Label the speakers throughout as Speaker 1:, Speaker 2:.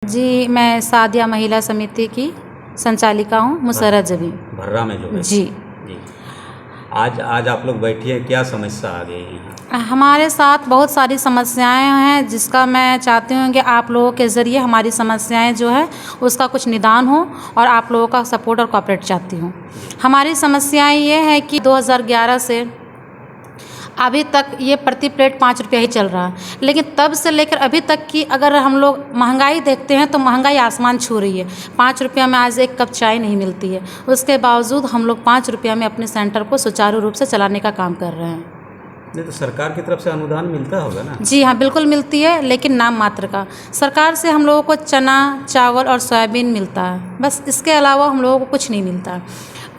Speaker 1: जी, मैं सादिया महिला समिति की संचालिका हूँ, मुसर्रत ज़बीन।
Speaker 2: भर्रा में जो है
Speaker 1: जी।
Speaker 2: जी। आज आप लोग बैठी हैं, क्या समस्या आ गई है?
Speaker 1: हमारे साथ बहुत सारी समस्याएं हैं, जिसका मैं चाहती हूँ कि आप लोगों के ज़रिए हमारी समस्याएं जो है उसका कुछ निदान हो, और आप लोगों का सपोर्ट और कोऑपरेट चाहती हूँ। हमारी समस्याएं ये है कि 2011 से अभी तक ये प्रति प्लेट 5 रुपया ही चल रहा है, लेकिन तब से लेकर अभी तक की अगर हम लोग महंगाई देखते हैं तो महंगाई आसमान छू रही है। 5 रुपया में आज एक कप चाय नहीं मिलती है, उसके बावजूद हम लोग 5 रुपया में अपने सेंटर को सुचारू रूप से चलाने का काम कर रहे हैं।
Speaker 2: नहीं तो सरकार की तरफ से अनुदान मिलता होगा ना?
Speaker 1: जी हाँ, बिल्कुल मिलती है, लेकिन नाम मात्र का। सरकार से हम लोगों को चना, चावल और सोयाबीन मिलता है, बस इसके अलावा हम लोगों को कुछ नहीं मिलता है।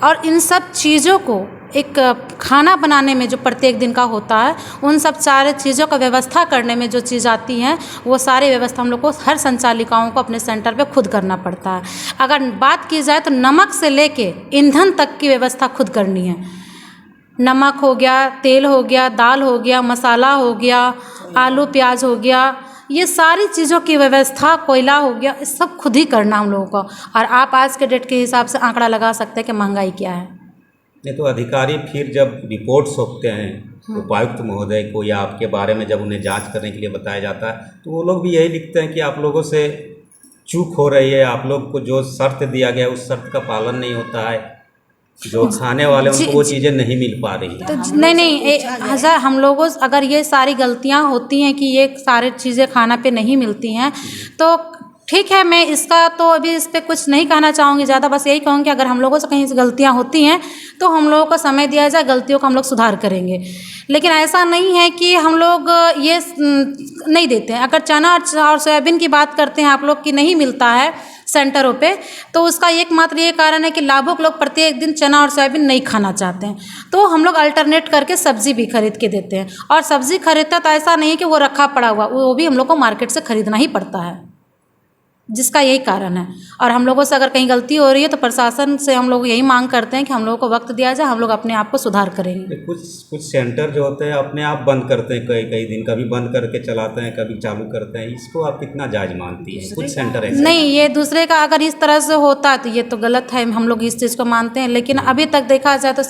Speaker 1: और इन सब चीज़ों को एक खाना बनाने में जो प्रत्येक दिन का होता है, उन सब सारे चीज़ों का व्यवस्था करने में जो चीज़ आती हैं, वो सारी व्यवस्था हम लोग को हर संचालिकाओं को अपने सेंटर पे खुद करना पड़ता है। अगर बात की जाए तो नमक से लेके ईंधन तक की व्यवस्था खुद करनी है। नमक हो गया, तेल हो गया, दाल हो गया, मसाला हो गया, आलू प्याज हो गया, ये सारी चीज़ों की व्यवस्था, कोयला हो गया, ये सब खुद ही करना हम लोगों को। और आप आज के डेट के हिसाब से आंकड़ा लगा सकते हैं कि महंगाई क्या है।
Speaker 2: नहीं तो अधिकारी फिर जब रिपोर्ट सौंपते हैं उपायुक्त महोदय को, या आपके बारे में जब उन्हें जांच करने के लिए बताया जाता है, तो वो लोग भी यही लिखते हैं कि आप लोगों से चूक हो रही है, आप लोग को जो शर्त दिया गया उस शर्त का पालन नहीं होता है, जो खाने वाले उनको वो चीज़ें नहीं मिल पा रही हैं।
Speaker 1: तो नहीं हज़ार हम लोगों अगर ये सारी गलतियां होती हैं कि ये सारी चीज़ें खाना पे नहीं मिलती हैं, तो ठीक है, मैं इसका तो अभी इस पर कुछ नहीं कहना चाहूँगी ज़्यादा। बस यही कहूँगी कि अगर हम लोगों से कहीं से गलतियाँ होती हैं तो हम लोगों को समय दिया जाए, गलतियों का हम लोग सुधार करेंगे। लेकिन ऐसा नहीं है कि हम लोग ये नहीं देते हैं। अगर चना और सोयाबीन की बात करते हैं आप लोग की नहीं मिलता है सेंटरों पे, तो उसका एकमात्र ये कारण है कि लाभुक लोग प्रत्येक दिन चना और सोयाबीन नहीं खाना चाहते हैं, तो हम लोग अल्टरनेट करके सब्ज़ी भी खरीद के देते हैं। और सब्ज़ी खरीदता तो ऐसा नहीं है कि वो रखा पड़ा हुआ, वो भी हम लोग को मार्केट से खरीदना ही पड़ता है, जिसका यही कारण है। और हम लोगों से अगर कहीं गलती हो रही है तो प्रशासन से हम लोग यही मांग करते हैं कि हम लोगों को वक्त दिया जाए, हम लोग अपने आप को सुधार करेंगे।
Speaker 2: कुछ सेंटर जो होते हैं अपने आप बंद करते हैं, कई दिन कभी बंद करके चलाते हैं, कभी चालू करते हैं, इसको आप कितना जायज़ मानती हैं? कुछ सेंटर ऐसे
Speaker 1: नहीं, ये दूसरे का अगर इस तरह से होता तो ये तो गलत है, हम लोग इस चीज़ को मानते हैं। लेकिन अभी तक देखा जाए तो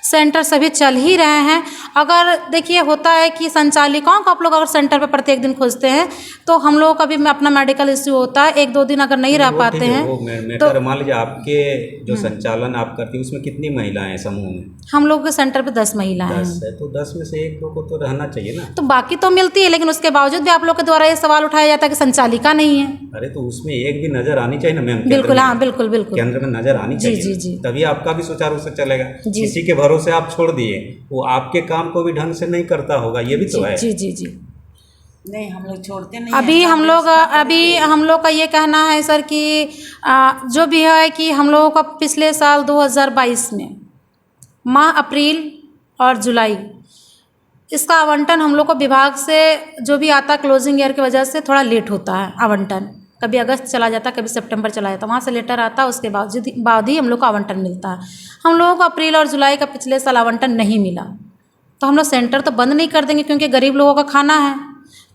Speaker 1: सेंटर सभी चल ही रहे हैं। अगर देखिए होता है कि संचालिकाओं को आप लोग अगर सेंटर पर प्रत्येक दिन खोजते हैं तो हम लोग का भी अपना मेडिकल इश्यू होता है, 1-2 दिन अगर नहीं रह पाते हैं
Speaker 2: तो मान लीजिए आपके जो संचालन आप करती है उसमें कितनी महिलाएं हैं समूह में?
Speaker 1: हम लोग के सेंटर पे 10 महिलाएं
Speaker 2: 10
Speaker 1: हैं।
Speaker 2: है, तो 10 में से 1-2 को तो रहना चाहिए ना।
Speaker 1: तो बाकी तो मिलती है, लेकिन उसके बावजूद भी आप लोग के द्वारा ये सवाल उठाया जाता है कि संचालिका नहीं है।
Speaker 2: अरे तो उसमें एक भी नजर आनी चाहिए ना मैम।
Speaker 1: बिल्कुल, हाँ, बिल्कुल बिल्कुल
Speaker 2: केंद्र में नजर आनी चाहिए।
Speaker 1: जी जी,
Speaker 2: तभी आपका भी सुचारू से चलेगा। किसी के भरोसे आप छोड़ दिए, वो आपके काम को भी ढंग से नहीं करता होगा, ये भी तो है।
Speaker 1: जी जी जी।
Speaker 3: नहीं, हम लोग छोड़ते नहीं।
Speaker 1: अभी हम लोग का ये कहना है सर कि जो भी है कि हम लोगों का पिछले साल 2022 में माह अप्रैल और जुलाई इसका आवंटन हम लोग को विभाग से जो भी आता, क्लोजिंग ईयर की वजह से थोड़ा लेट होता है आवंटन। कभी अगस्त चला जाता, कभी सितंबर चला जाता, वहाँ से लेटर आता, उसके बाद ही हम लोग को आवंटन मिलता है। हम लोगों को अप्रैल और जुलाई का पिछले साल आवंटन नहीं मिला, तो हम लोग सेंटर तो बंद नहीं कर देंगे, क्योंकि गरीब लोगों का खाना है।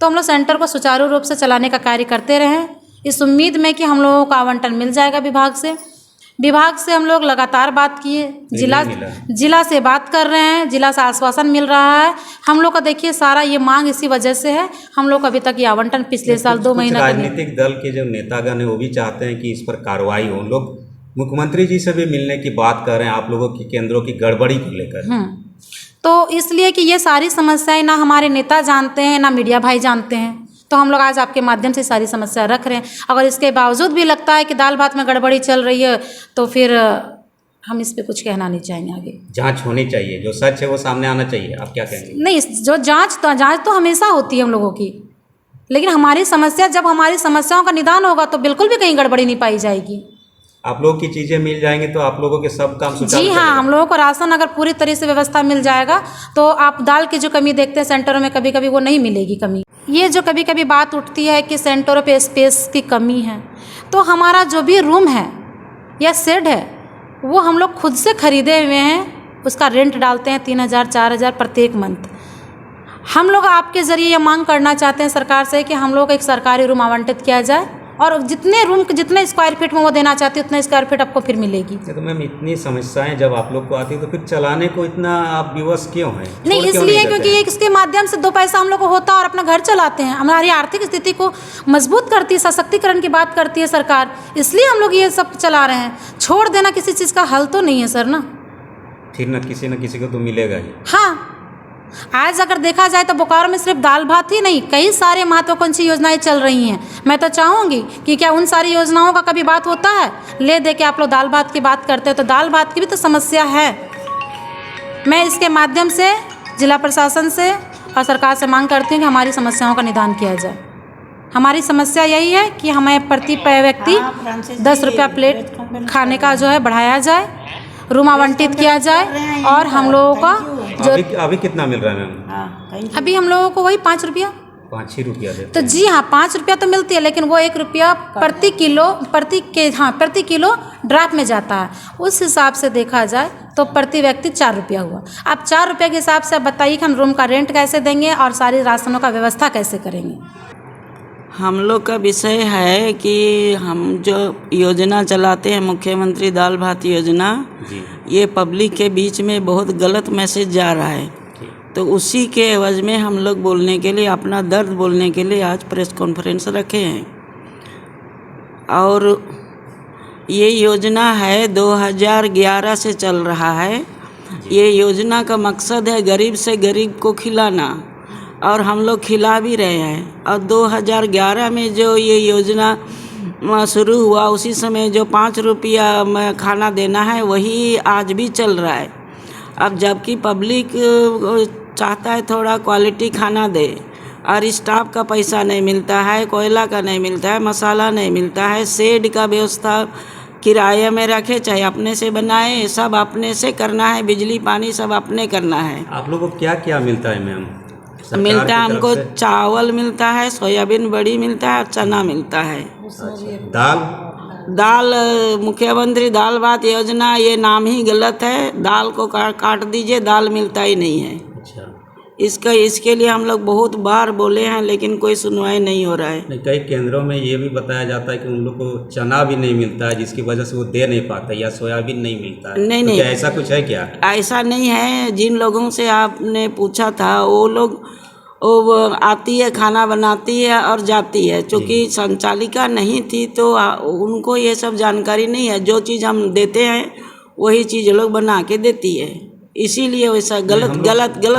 Speaker 1: तो हम लोग सेंटर को सुचारू रूप से चलाने का कार्य करते रहें, इस उम्मीद में कि हम लोगों को आवंटन मिल जाएगा विभाग से। विभाग से हम लोग लगातार बात किए, जिला से बात कर रहे हैं, जिला से आश्वासन मिल रहा है। हम लोग का देखिए सारा ये मांग इसी वजह से है, हम लोग अभी तक ये आवंटन पिछले साल 2 महीना
Speaker 2: राजनीतिक दल के जो नेतागण है वो भी चाहते हैं कि इस पर कार्रवाई हो। लोग मुख्यमंत्री जी से भी मिलने की बात कर रहे हैं आप लोगों की केंद्रों की गड़बड़ी को लेकर।
Speaker 1: तो इसलिए कि ये सारी समस्याएं ना हमारे नेता जानते हैं, ना मीडिया भाई जानते हैं, तो हम लोग आज आपके माध्यम से सारी समस्या रख रहे हैं। अगर इसके बावजूद भी लगता है कि दाल भात में गड़बड़ी चल रही है, तो फिर हम इस पे कुछ कहना नहीं चाहेंगे। आगे जांच
Speaker 2: होनी चाहिए, जो सच है वो सामने आना चाहिए। आप क्या कहेंगे?
Speaker 1: नहीं, जो जांच तो हमेशा होती है हम लोगों की, लेकिन हमारी समस्याओं का निदान होगा तो बिल्कुल भी कहीं गड़बड़ी नहीं पाई जाएगी।
Speaker 2: आप लोगों की चीज़ें मिल जाएंगी तो आप लोगों के सब काम सुचारू।
Speaker 1: जी हाँ, हम लोगों को राशन अगर पूरी तरह से व्यवस्था मिल जाएगा तो आप दाल की जो कमी देखते हैं सेंटरों में, कभी कभी वो नहीं मिलेगी कमी। ये जो कभी कभी बात उठती है कि सेंटरों पे स्पेस की कमी है, तो हमारा जो भी रूम है या शेड है वो हम लोग खुद से खरीदे हुए हैं, उसका रेंट डालते हैं 3,000-4,000 प्रत्येक मंथ। हम लोग आपके ज़रिए ये मांग करना चाहते हैं सरकार से कि हम लोग एक सरकारी रूम आवंटित किया जाए और जितने रूम जितने स्क्वायर फीट में वो देना चाहती है उतने स्क्वायर फीट आपको फिर मिलेगी।
Speaker 2: तो मैम इतनी समस्याएं जब आप लोग को आती है तो फिर चलाने को इतना आप विवश क्यों हैं?
Speaker 1: नहीं,
Speaker 2: छोड़ क्यों
Speaker 1: इसलिए
Speaker 2: देते
Speaker 1: क्योंकि
Speaker 2: हैं?
Speaker 1: इसके माध्यम से 2 पैसा हम लोग को होता है और अपना घर चलाते हैं। हमारी आर्थिक स्थिति को मजबूत करती है, सशक्तिकरण की बात करती है सरकार, इसलिए हम लोग ये सब चला रहे हैं। छोड़ देना किसी चीज़ का हल तो नहीं है सर ना।
Speaker 2: फिर न किसी को तो मिलेगा ही।
Speaker 1: हाँ, आज अगर देखा जाए तो बोकारो में सिर्फ दाल भात ही नहीं, कई सारे महत्वाकांक्षी योजनाएं चल रही हैं। मैं तो चाहूँगी कि क्या उन सारी योजनाओं का कभी बात होता है? ले दे के आप लोग दाल भात की बात करते हो, तो दाल भात की भी तो समस्या है। मैं इसके माध्यम से जिला प्रशासन से और सरकार से मांग करती हूँ कि हमारी समस्याओं का निदान किया जाए। हमारी समस्या यही है कि हमें प्रति व्यक्ति 10 रुपया प्लेट खाने का जो है बढ़ाया जाए, रूम आवंटित किया जाए और हम लोगों का जो
Speaker 2: अभी कितना मिल रहा है मैम?
Speaker 1: अभी हम लोगों को वही 5 रुपया,
Speaker 2: 5 ही रुपया देते
Speaker 1: तो
Speaker 2: हैं।
Speaker 1: जी हाँ 5 रुपया तो मिलती है, लेकिन वो 1 रुपया प्रति किलो ड्राप में जाता है। उस हिसाब से देखा जाए तो प्रति व्यक्ति 4 रुपया हुआ। अब 4 रुपये के हिसाब से आप बताइए कि हम रूम का रेंट कैसे देंगे और सारी राशनों का व्यवस्था कैसे करेंगे।
Speaker 3: हम लोग का विषय है कि हम जो योजना चलाते हैं मुख्यमंत्री दाल भात योजना,
Speaker 2: जी
Speaker 3: ये पब्लिक के बीच में बहुत गलत मैसेज जा रहा है। तो उसी के एवज में हम लोग बोलने के लिए, अपना दर्द बोलने के लिए आज प्रेस कॉन्फ्रेंस रखे हैं। और ये योजना है 2011 से चल रहा है। ये योजना का मकसद है गरीब से गरीब को खिलाना, और हम लोग खिला भी रहे हैं। और 2011 में जो ये योजना शुरू हुआ उसी समय जो 5 रुपया में खाना देना है वही आज भी चल रहा है। अब जबकि पब्लिक चाहता है थोड़ा क्वालिटी खाना दे, और स्टाफ का पैसा नहीं मिलता है, कोयला का नहीं मिलता है, मसाला नहीं मिलता है, शेड का व्यवस्था किराए में रखे चाहे अपने से बनाए, सब अपने से करना है, बिजली पानी सब अपने करना है।
Speaker 2: आप लोगों को क्या क्या मिलता है मैम? सरकार
Speaker 3: मिलता
Speaker 2: की
Speaker 3: है
Speaker 2: तरफ
Speaker 3: हमको
Speaker 2: से?
Speaker 3: चावल मिलता है, सोयाबीन बड़ी मिलता है, चना मिलता है। दाल मुख्यमंत्री दाल भात योजना ये नाम ही गलत है। दाल को काट दीजिए, दाल मिलता ही नहीं है।
Speaker 2: अच्छा,
Speaker 3: इसके लिए हम लोग बहुत बार बोले हैं लेकिन कोई सुनवाई नहीं हो रहा है।
Speaker 2: नहीं, कई केंद्रों में ये भी बताया जाता है कि उन लोग को चना भी नहीं मिलता है, जिसकी वजह से वो दे नहीं पाते, या सोयाबीन नहीं मिलता है।
Speaker 3: नहीं
Speaker 2: तो
Speaker 3: नहीं,
Speaker 2: क्या ऐसा कुछ है क्या?
Speaker 3: ऐसा नहीं है। जिन लोगों से आपने पूछा था वो लोग वो आती है, खाना बनाती है और जाती है। चूँकि संचालिका नहीं थी तो उनको ये सब जानकारी नहीं है। जो चीज़ हम देते हैं वही चीज़ लोग बना के देती है, इसीलिए वैसा गलत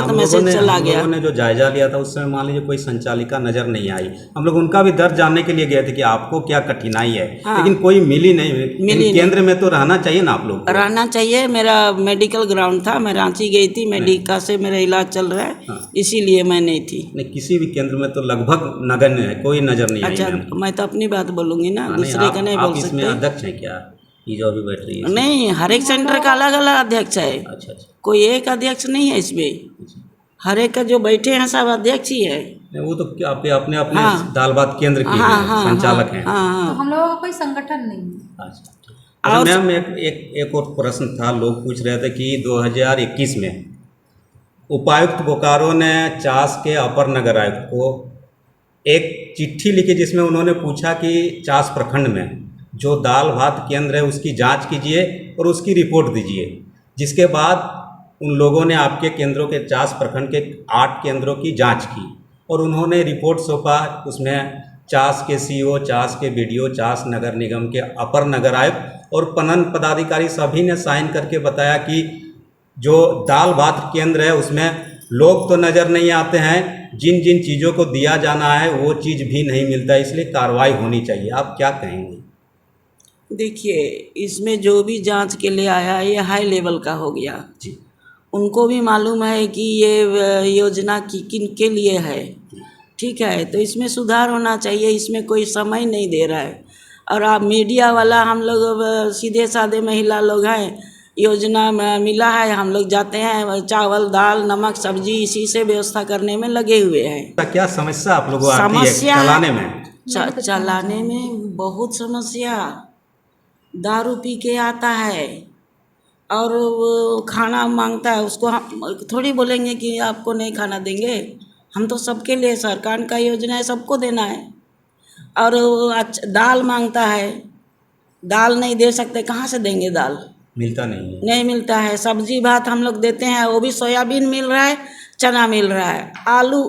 Speaker 3: मैसेज चला गया।
Speaker 2: हम लोगों ने जो जायजा लिया था उस समय मान लीजिए कोई संचालिका नजर नहीं आई। हम लोग उनका भी दर्द जानने के लिए गए थे कि आपको क्या कठिनाई है। हाँ। लेकिन कोई मिली नहीं। केंद्र में तो रहना चाहिए ना आप लोग को।
Speaker 3: रहना चाहिए। मेरा मेडिकल ग्राउंड था, मैं रांची गई थी, मेडिका से मेरा इलाज चल रहा है। हाँ। इसीलिए मैं नहीं थी।
Speaker 2: नहीं, किसी भी केंद्र में तो लगभग नगण्य है, कोई नजर नहीं आई।
Speaker 3: अच्छा, मैं तो अपनी बात बोलूँगी ना, दूसरे का नहीं बोल सकते।
Speaker 2: अध्यक्ष है क्या ये जो अभी बैठ रही है?
Speaker 3: नहीं, हर एक सेंटर का अलग अलग अध्यक्ष है।
Speaker 2: अच्छा,
Speaker 3: कोई एक अध्यक्ष नहीं है इसमें, हर एक का जो बैठे हैं सब अध्यक्ष ही है।
Speaker 2: वो तो क्या अपने दाल भात केंद्र के संचालक हैं।
Speaker 1: तो हम लोगों का कोई संगठन नहीं है।
Speaker 2: अच्छा मैम, एक और प्रश्न था। लोग पूछ रहे थे कि 2021 में उपायुक्त बोकारो ने चास के अपर नगर आयुक्त को एक चिट्ठी लिखी जिसमें उन्होंने पूछा कि चास प्रखंड में जो दाल भात केंद्र है उसकी जांच कीजिए और उसकी रिपोर्ट दीजिए। जिसके बाद उन लोगों ने आपके केंद्रों के चास प्रखंड के 8 केंद्रों की जांच की और उन्होंने रिपोर्ट सौंपा। उसमें चास के सीओ, चास के बीडीओ, चास नगर निगम के अपर नगर आयुक्त और पणन पदाधिकारी सभी ने साइन करके बताया कि जो दाल भात केंद्र है उसमें लोग तो नज़र नहीं आते हैं, जिन जिन चीज़ों को दिया जाना है वो चीज़ भी नहीं मिलता, इसलिए कार्रवाई होनी चाहिए। आप क्या कहेंगे?
Speaker 3: देखिए, इसमें जो भी जांच के लिए आया ये हाई लेवल का हो गया जी। उनको भी मालूम है कि ये योजना किन के लिए है, ठीक है। तो इसमें सुधार होना चाहिए, इसमें कोई समय नहीं दे रहा है। और आप मीडिया वाला, हम लोग सीधे साधे महिला लोग हैं, योजना मिला है, हम लोग जाते हैं, चावल दाल नमक सब्जी इसी से व्यवस्था करने में लगे हुए हैं।
Speaker 2: क्या समस्या आप लोगों को आती है चलाने में?
Speaker 3: चलाने में बहुत समस्या। दारू पी के आता है और वो खाना मांगता है, उसको हम थोड़ी बोलेंगे कि आपको नहीं खाना देंगे। हम तो सबके लिए, सरकार का योजना है, सबको देना है। और वो दाल मांगता है, दाल नहीं दे सकते, कहाँ से देंगे दाल?
Speaker 2: मिलता नहीं है।
Speaker 3: नहीं मिलता है। सब्जी भात हम लोग देते हैं, वो भी सोयाबीन मिल रहा है, चना मिल रहा है। आलू,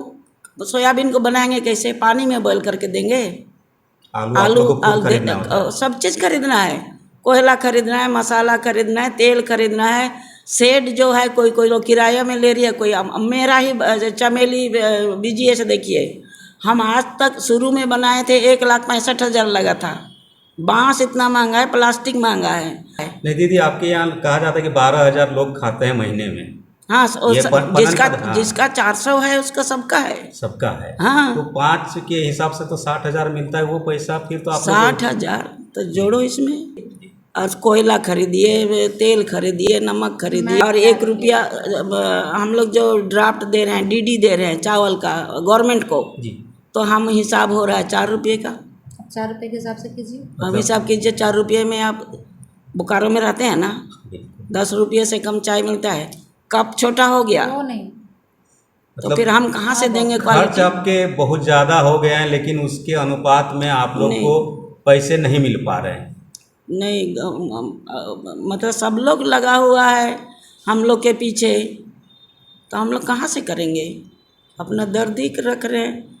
Speaker 3: सोयाबीन को बनाएंगे कैसे? पानी में बॉईल करके देंगे?
Speaker 2: आलू आप लोगों को खुद खरीदना होता है?
Speaker 3: सब चीज़ खरीदना है, कोयला खरीदना है, मसाला खरीदना है, तेल खरीदना है। सेड जो है कोई कोई लोग किराया में ले रही है, कोई मेरा ही चमेली बीजीए से देखिए, हम आज तक शुरू में बनाए थे 1,65,000 लगा था। बांस इतना महंगा है, प्लास्टिक महंगा है।
Speaker 2: नहीं दीदी, आपके यहाँ कहा जाता है कि 12,000 लोग खाते हैं महीने में।
Speaker 3: हाँ,
Speaker 2: ये
Speaker 3: जिसका
Speaker 2: हाँ,
Speaker 3: जिसका 400 है उसका सबका है।
Speaker 2: सबका है।
Speaker 3: हाँ,
Speaker 2: तो 5 के हिसाब से तो 60,000 मिलता है। वो पैसा फिर तो आप लोग
Speaker 3: 60,000 तो जोड़ो इसमें। और कोयला खरीदिए, तेल खरीदिए, नमक खरीदिए, और 1 रुपया हम लोग जो ड्राफ्ट दे रहे हैं, डीडी दे रहे हैं चावल का गवर्नमेंट को,
Speaker 2: जी,
Speaker 3: तो हम हिसाब हो रहा है 4 रुपये का।
Speaker 1: 4 रुपये के हिसाब से कीजिए।
Speaker 3: अब हिसाब कीजिए, 4 रुपये में आप बोकारो में रहते हैं ना, 10 रुपये से कम चाय मिलता है। कप छोटा हो गया
Speaker 1: वो नहीं,
Speaker 3: तो फिर हम कहाँ से देंगे
Speaker 2: खर्च
Speaker 3: क्वालिटी?
Speaker 2: आपके बहुत ज़्यादा हो गए हैं, लेकिन उसके अनुपात में आप लोग को पैसे नहीं मिल पा रहे हैं।
Speaker 3: नहीं, मतलब सब लोग लगा हुआ है हम लोग के पीछे, तो हम लोग कहाँ से करेंगे? अपना दर्द ही रख रहे हैं।